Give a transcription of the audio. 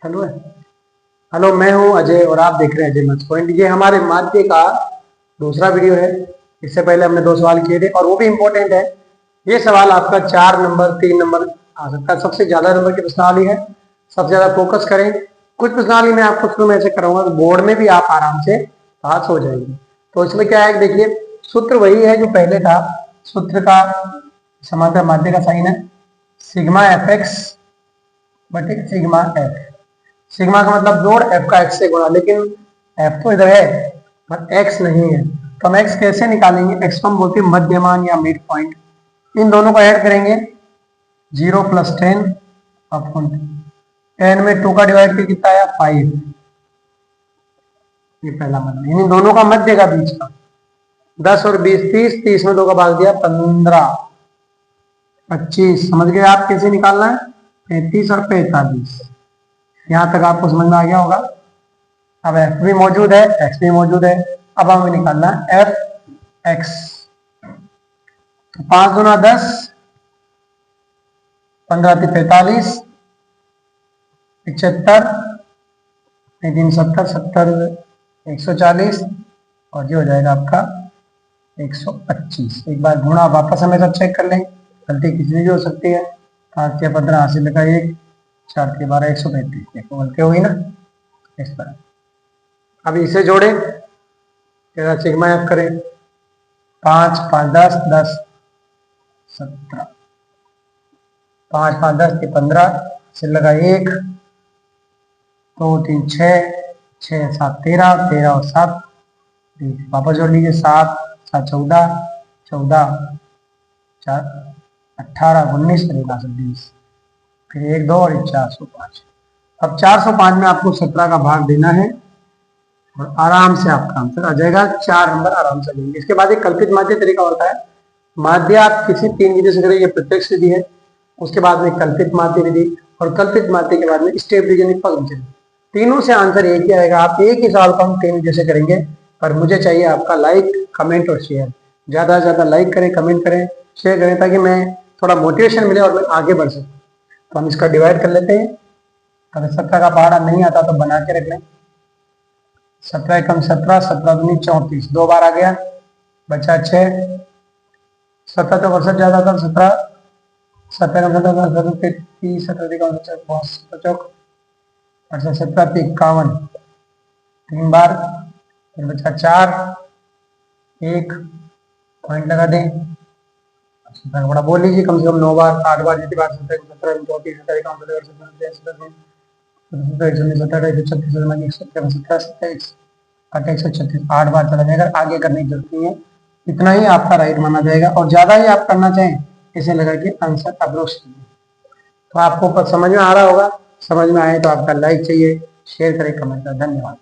Hello है। Hello, मैं हूं अजय और आप देख रहे हैं अजय मैथ्स पॉइंट। ये हमारे माध्य का दूसरा वीडियो है। इससे पहले हमने 2 सवाल किए थे और वो भी इम्पोर्टेंट है। ये सवाल आपका 4 नंबर 3 नंबर आ सकता है। सबसे ज्यादा नंबर की प्रश्नावली है, सबसे ज्यादा फोकस करें। कुछ प्रश्नावली मैं आपको शुरू में ऐसे कराऊंगा तो बोर्ड में भी आप आराम से पास हो जाएंगे। तो इसमें क्या है, देखिए सूत्र वही है जो पहले था। सूत्र का समांतर माध्य का साइन है सिग्मा एफ एक्स बटे सिग्मा एफ। सिग्मा का मतलब जोड़, एफ का एक्स से गुणा, लेकिन एफ तो इधर है पर एक्स नहीं है। तो हम एक्स कैसे निकालेंगे? एक्स को हम बोलते हैं मध्यमान या मिड पॉइंट। इन दोनों को ऐड करेंगे 0 + 10 अपॉन 10 में 2 का डिवाइड करके कितना आया 5। ये पहला मतलब इन दोनों का मध्य का बीच का 10 और 20 30, 30 में 2 का भाग दिया 15 25। समझ गए आप कैसे निकालना है? 35 और 45। यहां तक आपको समझ में आ गया होगा। अब एफ भी मौजूद है, एक्स भी मौजूद है। अब हमें निकालना एफ एक्स। तो 5 दूना 10, 15 × 45, 75, 3 70, 70 140 और ये हो जाएगा आपका 125। एक बार गुणा वापस हमेशा चेक कर लें, गलती किसी भी हो सकती है। 5 के 15 हासिल का 1, 4 के 12 135। देखो गलती होगी ना इस पर। अब इसे जोड़े, सिग्मा एफ करें 5 5 10 10 17, 5 5 10 के 15 से लगा 1 2 3 6 6 7 13 13 और 7 20। वापस जोड़ लीजिए 7 7 14 14 4 18 19 और 20, फिर 1 2 और 405। अब 405 में आपको 17 का भाग देना है और आराम से आपका आंसर आ जाएगा। 4 नंबर आराम से लेंगे। इसके बाद एक कल्पित माध्य तरीका होता है। माध्य आप किसी 3 विधि से करेंगे, प्रत्यक्ष विधि है, उसके बाद में कल्पित माध्य विधि और कल्पित माध्य के बाद में स्टेप रीजनिंग फंक्शन। तीनों से आंसर एक ही आएगा। आप एक ही सवाल को हम 3 विधि से करेंगे, पर मुझे चाहिए आपका लाइक कमेंट और शेयर। ज्यादा से ज्यादा लाइक करें, कमेंट करें, शेयर करें, ताकि मैं थोड़ा मोटिवेशन मिले और मैं आगे बढ़ सकूं। तो हम इसका डिवाइड कर लेते हैं। अगर 17 का पहाड़ा नहीं आता तो बना के रख लें। 17 कम 17, 17 दूनी 34, 2 बार आ गया, बचा 6। 17 तो वर्षा ज्यादा था, 17 17 कम 17 30, 17 कम 17 17 51, 3 बार, फिर बचा 4, 1 पॉइंट लगा दें। बड़ा बोल लीजिए, कम से कम 9 बार 8 बार, जितनी बार 17 17 34 17 कम 17 136 8 बार चला जाएगा। आगे करने की जरूरत नहीं है, इतना ही आपका राइट माना जाएगा। और ज्यादा ही आप करना चाहें इसे लगा के आंसर अप्रोच कीजिए। तो आपको समझ में आ रहा होगा। समझ में आए तो आपका लाइक चाहिए, शेयर करें, कमेंट करें। धन्यवाद।